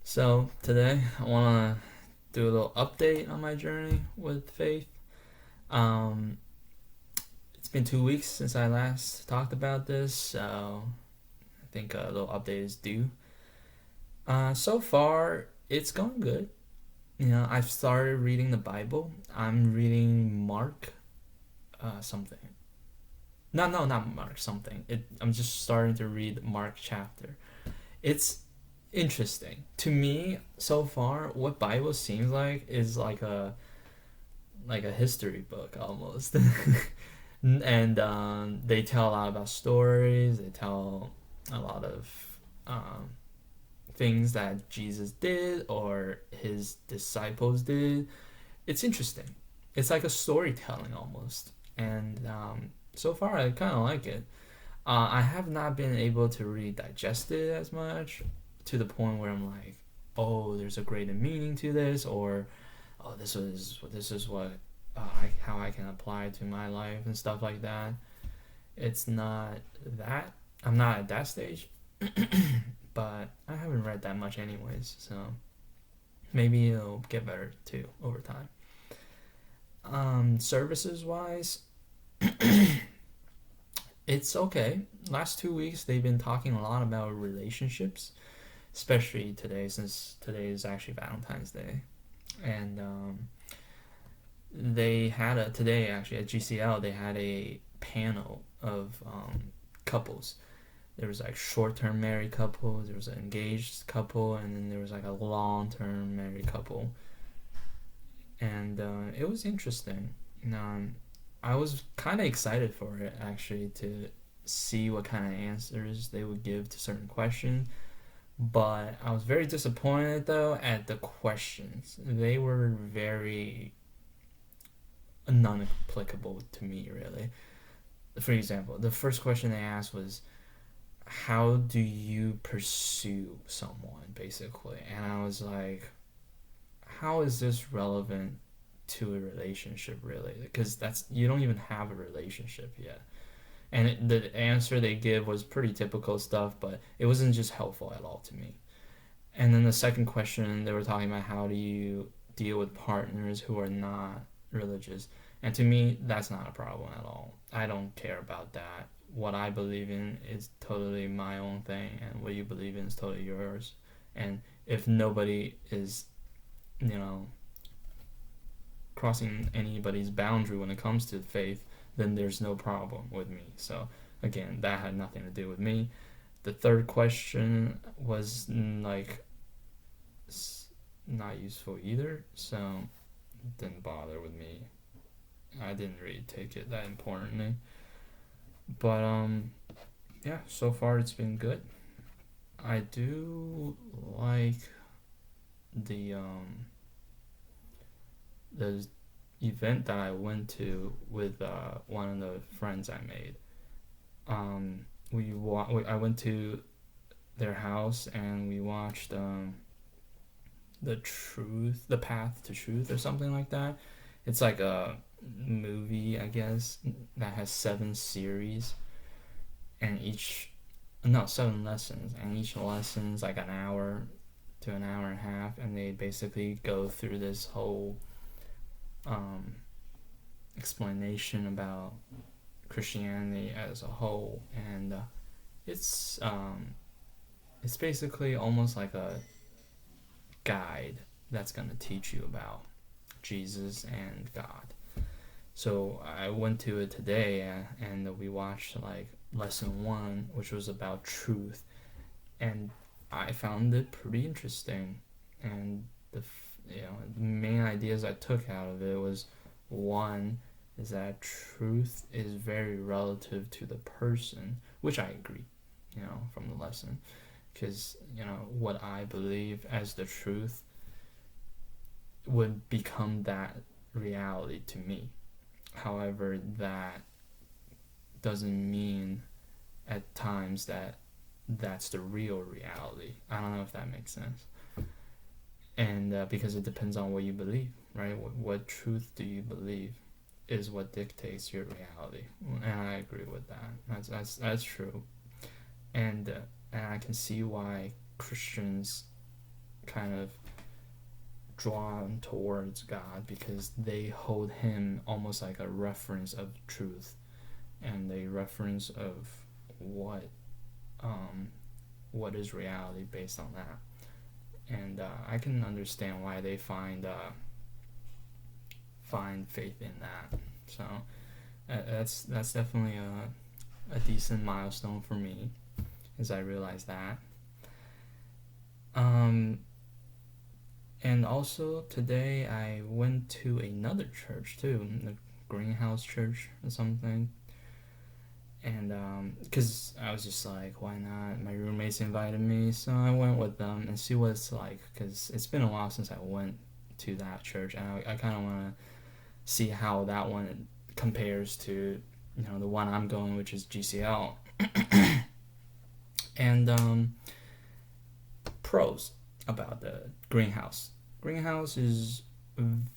So today I want to do a little update on my journey with faith. Um, it's been 2 weeks since I last talked about this, so I think a little update is due. So far, it's going good. I've started reading the Bible. I'm reading Mark something. No, not Mark something. I'm just starting to read Mark chapter. It's interesting to me so far. What Bible seems like is like a history book almost. And they tell a lot about stories. They tell a lot of things that Jesus did or his disciples did. It's interesting. It's like a storytelling almost. And so far, I kind of like it. I have not been able to really digest it as much to the point where I'm like, oh, there's a greater meaning to this, or oh, this is what how I can apply it to my life and stuff like that. It's not that I'm not at that stage, but I haven't read that much anyways, so maybe it'll get better too over time. Services wise, it's okay. Last 2 weeks they've been talking a lot about relationships, especially today since today is actually Valentine's Day, and they had a today actually at GCL they had a panel of couples. There was like short-term married couple, there was an engaged couple, and then there was like a long-term married couple, and it was interesting. I was kind of excited for it actually to see what kind of answers they would give to certain questions, but I was very disappointed though at the questions. They were very non-applicable to me really. For example, the first question they asked was, how do you pursue someone basically? And I was like, how is this relevant to a relationship really? Because that's you don't even have a relationship yet. And the answer they give was pretty typical stuff, but it wasn't just helpful at all to me. And then the second question, they were talking about how do you deal with partners who are not religious. And to me, that's not a problem at all. I don't care about that. What I believe in is totally my own thing, and what you believe in is totally yours. And if nobody is, you know, crossing anybody's boundary when it comes to faith, then there's no problem with me. So, again, that had nothing to do with me. The third question was like not useful either, so it didn't bother with me. I didn't really take it that importantly. But yeah, so far it's been good. I do like the the event that I went to with one of the friends I made. I went to their house and we watched the Path to Truth or something like that. It's like a movie, I guess, that has 7 series, and each no 7 lessons, and each lesson's like an hour to an hour and a half, and they basically go through this whole um, explanation about Christianity as a whole, and it's it's basically almost like a guide that's gonna teach you about Jesus and God. So I went to it today, and we watched like lesson one, which was about truth, and I found it pretty interesting. And the main ideas I took out of it was, one is that truth is very relative to the person, which I agree, from the lesson, because what I believe as the truth would become that reality to me. However, that doesn't mean at times that that's the real reality. I don't know if that makes sense. And because it depends on what you believe, right? What truth do you believe is what dictates your reality, and I agree with that. That's true, and I can see why Christians kind of drawn towards God because they hold him almost like a reference of truth and a reference of what is reality based on that. And I can understand why they find faith in that. So that's definitely a decent milestone for me, as I realize that. And also today I went to another church too, the Greenhouse Church or something. And because I was just like, why not? My roommates invited me, so I went with them and see what it's like. Because it's been a while since I went to that church, and I kind of want to see how that one compares to, the one I'm going, which is GCL. And pros about the Greenhouse. Greenhouse is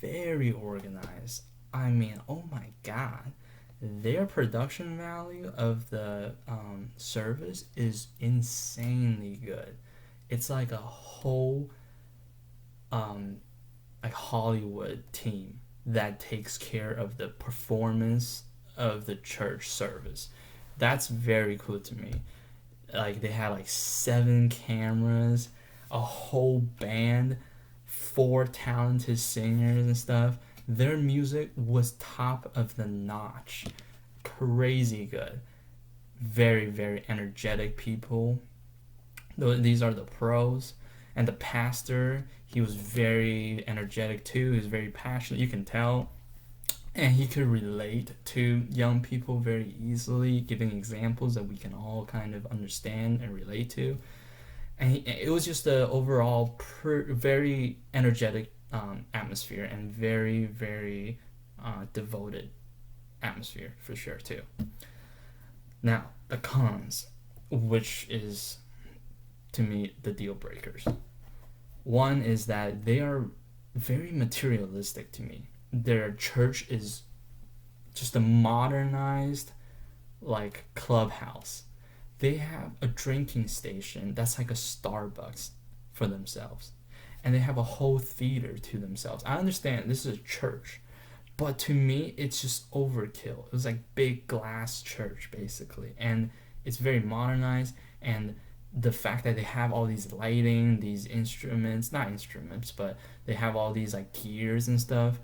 very organized. I mean, oh my god. Their production value of the service is insanely good. It's like a whole like Hollywood team that takes care of the performance of the church service. That's very cool to me. Like they had like 7 cameras, a whole band, 4 talented singers and stuff. Their music was top of the notch. Crazy good. Very, very energetic people. These are the pros. And the pastor, he was very energetic too. He was very passionate. You can tell. And he could relate to young people very easily, giving examples that we can all kind of understand and relate to. And it was just an overall very energetic atmosphere and very, very devoted atmosphere for sure too. Now, the cons, which is to me the deal breakers. One is that they are very materialistic to me. Their church is just a modernized like clubhouse. They have a drinking station that's like a Starbucks for themselves. And they have a whole theater to themselves. I understand this is a church, but to me, it's just overkill. It was like big glass church, basically. And it's very modernized. And the fact that they have all these lighting, these instruments, not instruments, but they have all these like gears and stuff,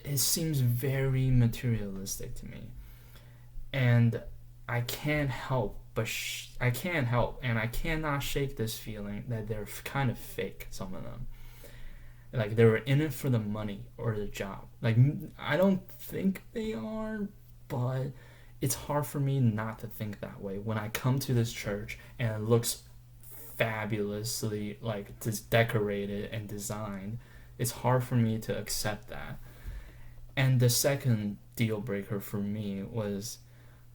it seems very materialistic to me. And I can't help and I cannot shake this feeling that they're kind of fake, some of them. Like they were in it for the money or the job. Like I don't think they are, but it's hard for me not to think that way when I come to this church and it looks fabulously like decorated and designed. It's hard for me to accept that. And the second deal breaker for me was,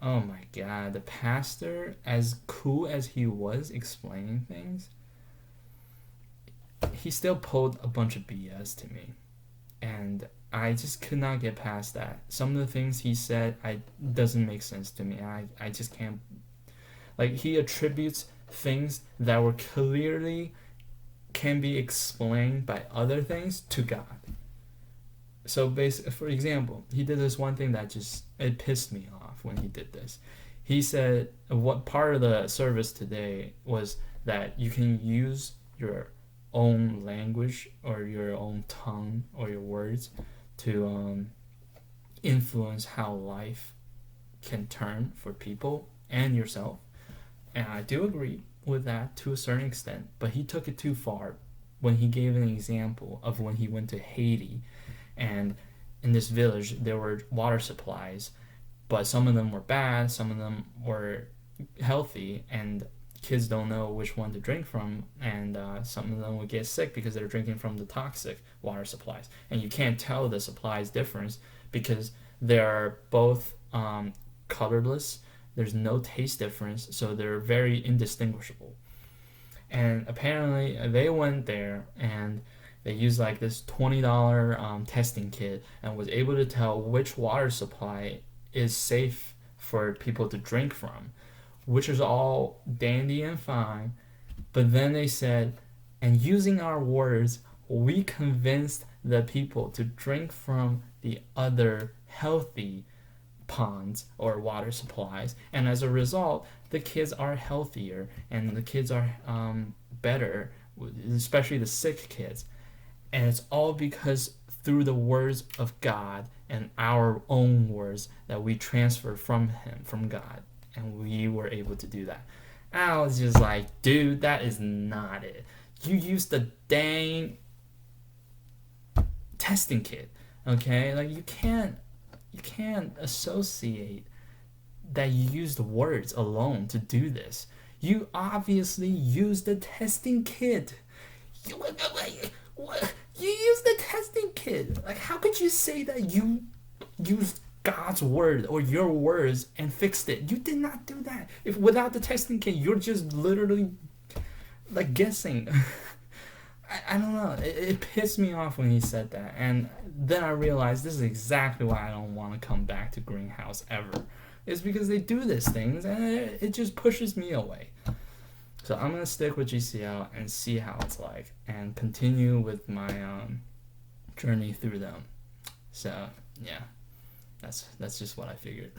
oh my god, the pastor, as cool as he was explaining things, he still pulled a bunch of BS to me. And I just could not get past that. Some of the things he said doesn't make sense to me. I just can't. Like, he attributes things that were clearly can be explained by other things to God. So basically, for example, he did this one thing that it pissed me off when he did this. He said what part of the service today was that you can use your own language or your own tongue or your words to influence how life can turn for people and yourself. And I do agree with that to a certain extent, but he took it too far when he gave an example of when he went to Haiti, and in this village there were water supplies, but some of them were bad, some of them were healthy, and kids don't know which one to drink from, and some of them would get sick because they're drinking from the toxic water supplies. And you can't tell the supplies difference because they're both colorless. There's no taste difference, so they're very indistinguishable. And apparently they went there and they used like this $20 testing kit and was able to tell which water supply is safe for people to drink from, which is all dandy and fine. But then they said, And using our words, we convinced the people to drink from the other healthy ponds or water supplies, and as a result the kids are healthier and the kids are better, especially the sick kids. And it's all because through the words of God and our own words that we transferred from him, from God, and we were able to do that. I was just like, dude, that is not it. You used the dang testing kit, okay? Like you can't associate that you used words alone to do this. You obviously used the testing kit. What? You used the testing kit. Like, how could you say that you used God's word or your words and fixed it? You did not do that. If without the testing kit, you're just literally like guessing. I don't know. It pissed me off when he said that, and then I realized this is exactly why I don't want to come back to Greenhouse ever. It's because they do these things, and it just pushes me away. So I'm gonna stick with GCL and see how it's like, and continue with my journey through them. So yeah, that's just what I figured.